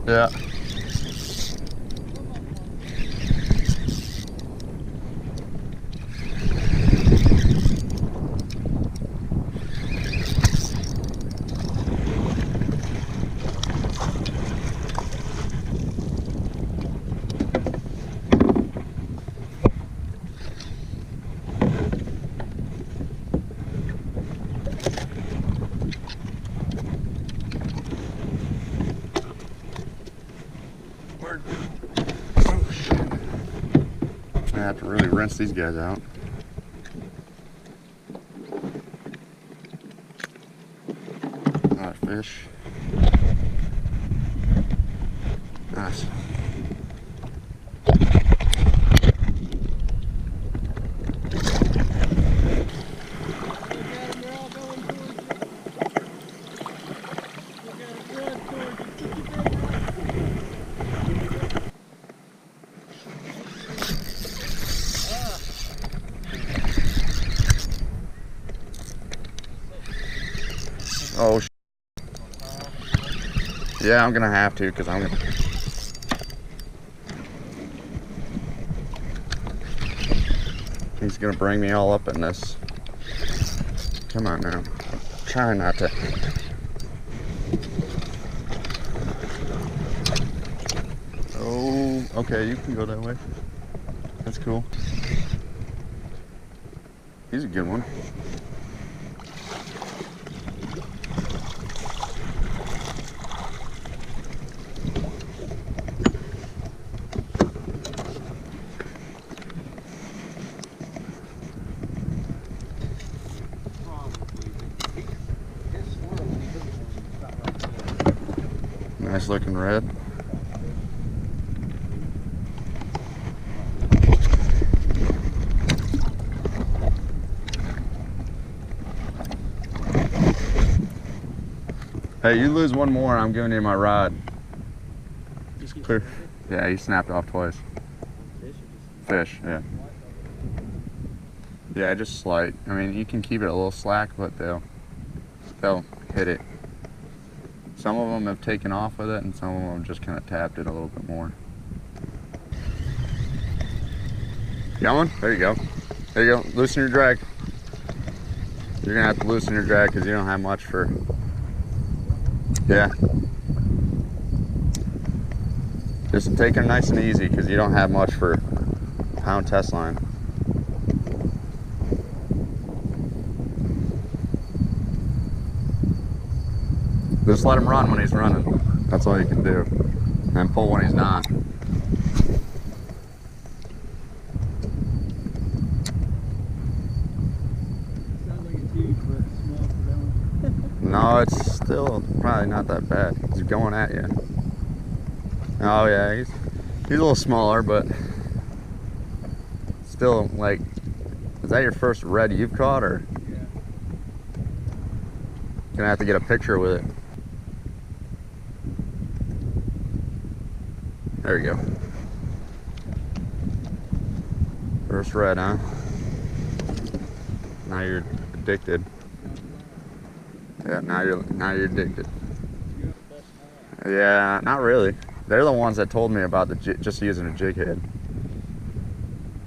Yeah. I have to really rinse these guys out. Alright, fish. Nice. Oh, yeah, I'm gonna have to because I'm gonna. He's gonna bring me all up in this. Come on now. Try not to. Oh, okay, you can go that way. That's cool. He's a good one. Nice looking red. Hey, you lose one more, I'm giving you my rod. Clear. Yeah, he snapped off twice. Fish, yeah. Yeah, just slight. I mean, you can keep it a little slack, but they'll hit it. Some of them have taken off with it, and some of them just kind of tapped it a little bit more. Got one? There you go. There you go. Loosen your drag. You're gonna have to loosen your drag because you don't have much for. Yeah. Just take it nice and easy because you don't have much for pound test line. Just let him run when he's running. That's all you can do. And pull when he's not. Sounds like it's huge, but small for that one. No, it's still probably not that bad. He's going at you. Oh yeah, he's a little smaller, but still, like, is that your first red you've caught, or? Yeah. Gonna have to get a picture with it. There you go. First red, huh? Now you're addicted. Yeah, now you're addicted. Yeah, not really. They're the ones that told me about just using a jig head.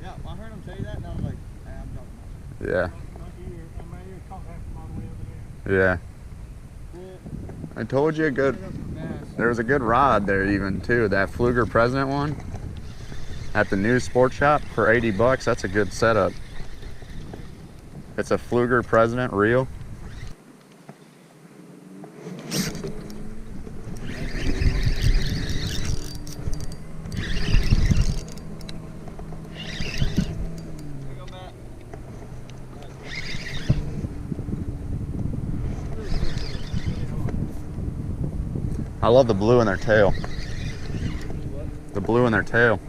Yeah, I heard him tell you that, and I was like, I'm talking Yeah. Yeah. I told you there was a good rod there even too. That Fluger President one at the new sports shop for 80 bucks. That's a good setup. It's a Fluger President reel. I love the blue in their tail. The blue in their tail.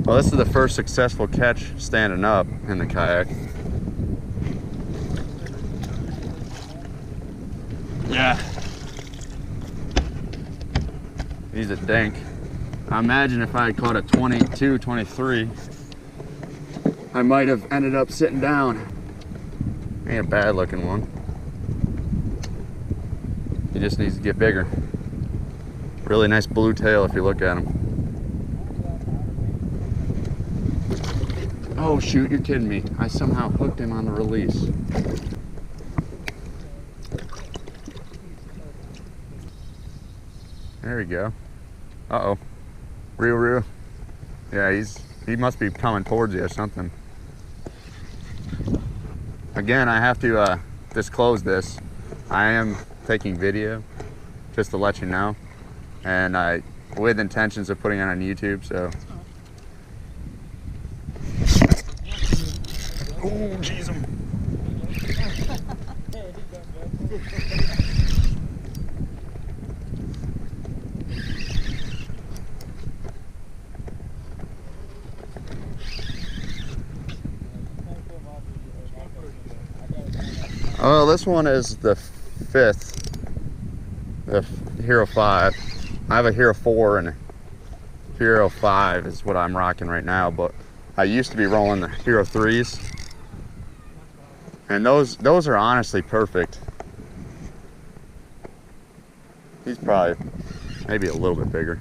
Well, this is the first successful catch standing up in the kayak. Yeah. He's a dink. I imagine if I had caught a 22, 23, I might have ended up sitting down. Ain't a bad looking one. He just needs to get bigger. Really nice blue tail if you look at him. Oh shoot, you're kidding me. I somehow hooked him on the release. There we go. Uh-oh. Real. Yeah, he must be coming towards you or something. Again, I have to disclose this. I am taking video just to let you know, and with intentions of putting it on YouTube, so. Oh, jeez. Oh, this one is the 5th, the Hero 5. I have a Hero 4 and a Hero 5 is what I'm rocking right now, but I used to be rolling the Hero 3s. And those are honestly perfect. He's probably maybe a little bit bigger.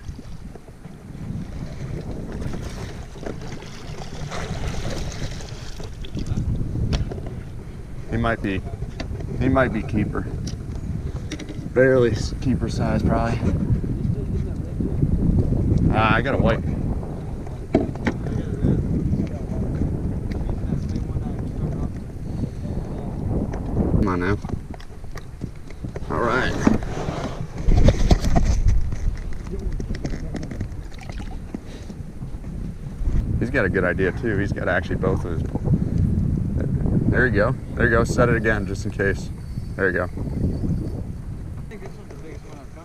He might be keeper. Barely keeper size probably. I got a white. Come on now. All right. He's got a good idea too. He's got actually both of his. There you go. There you go. Set it again just in case. There you go. I think this one's the biggest one I've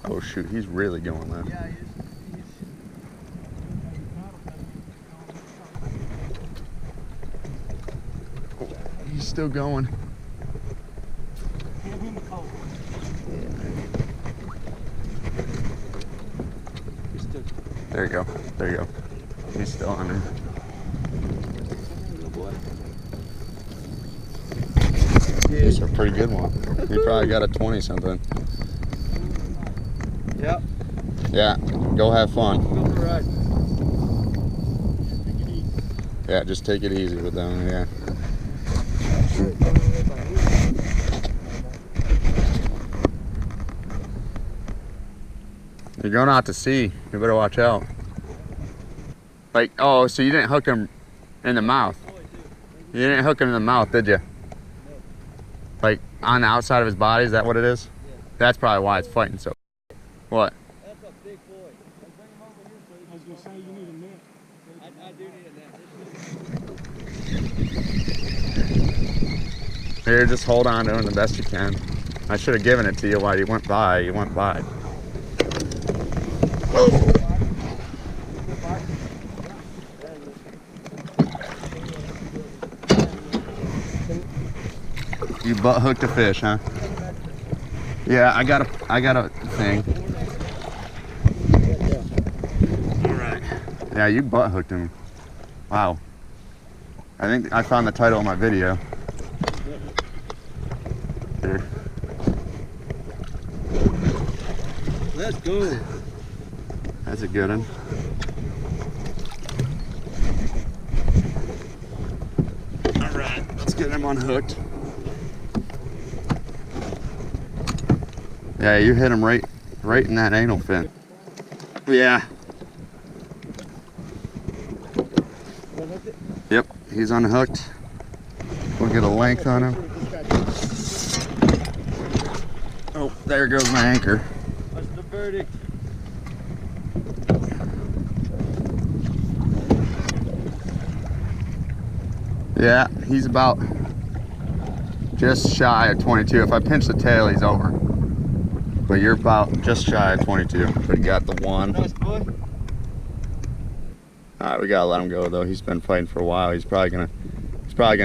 caught. Oh shoot, he's really going though. Yeah, He's still going. There you go. There you go. He's still on there. This is a pretty good one. He probably got a 20 something. Yep. Yeah. Go have fun. Go for a ride. Yeah, just take it easy with them. Yeah. You're going out to sea. You better watch out. Like, oh, so you didn't hook him in the mouth? You didn't hook him in the mouth, did you? Like on the outside of his body, is that what it is? Yeah. That's probably why it's fighting so. What? That's a big boy. Bring him over here, please. I was going to say, you need a net. I do need a net. Here, just hold on to him the best you can. I should have given it to you while you went by. You went by. Whoa. You butt hooked a fish, huh? Yeah, I got a thing. All right. Yeah, you butt hooked him. Wow. I think I found the title of my video. Here. Let's go. That's a good one. All right, let's get him unhooked. Yeah, you hit him right in that anal fin. Yeah. Yep, he's unhooked. We'll get a length on him. Oh, there goes my anchor. That's the verdict. Yeah, he's about just shy of 22. If I pinch the tail, he's over. But you're about just shy of 22. But he got the one. Nice boy. All right, we gotta let him go though. He's been fighting for a while. He's probably gonna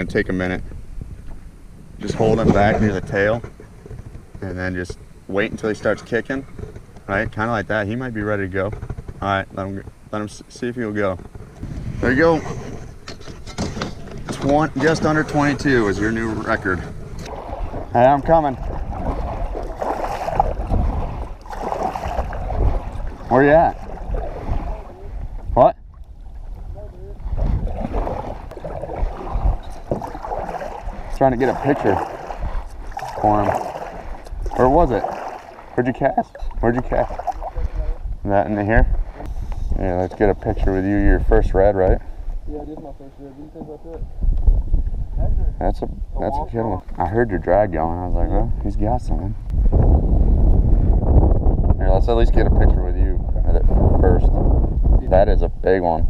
take a minute. Just hold him back near the tail, and then just wait until he starts kicking, right? Kind of like that. He might be ready to go. All right, let him see if he'll go. There you go. Just under 22 is your new record. Hey, I'm coming. Where you at? What? Trying to get a picture for him. Where was it? Where'd you cast? Where'd you cast? That in here? Yeah, let's get a picture with you. Your first red, right? Yeah, this is my first red. What do you think about that? That's a good one. I heard your drag going. I was like, well, he's got something. Here, let's at least get a picture with you first. That is a big one.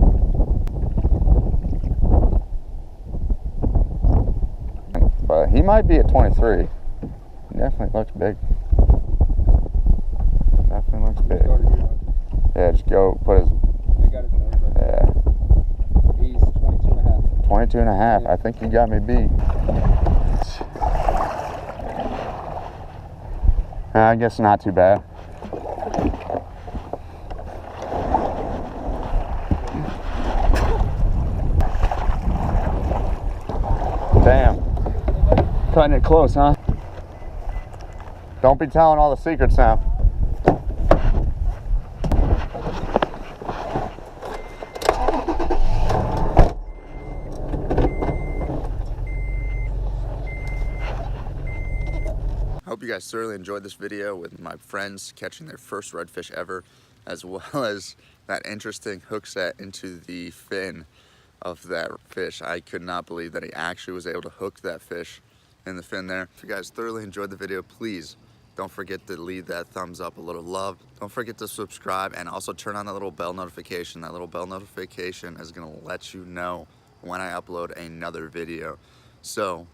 But he might be at 23. He definitely looks big. Definitely looks big. Yeah, just go put his. I got his nose right there. Yeah. He's 22 and a half. 22 and a half. I think you got me beat. I guess not too bad. Damn. Cutting it close, huh? Don't be telling all the secrets now. I hope you guys thoroughly enjoyed this video with my friends catching their first redfish ever, as well as that interesting hook set into the fin of that fish. I could not believe that he actually was able to hook that fish in the fin there. If you guys thoroughly enjoyed the video, please don't forget to leave that thumbs up, a little love. Don't forget to subscribe and also turn on that little bell notification. That little bell notification is gonna let you know when I upload another video so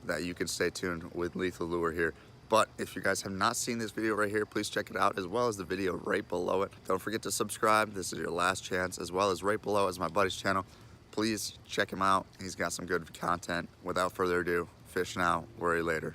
that you can stay tuned with Lethal Lure here. But if you guys have not seen this video right here, please check it out, as well as the video right below it. Don't forget to subscribe. This is your last chance, as well as right below is my buddy's channel. Please check him out. He's got some good content. Without further ado, fish now, worry later.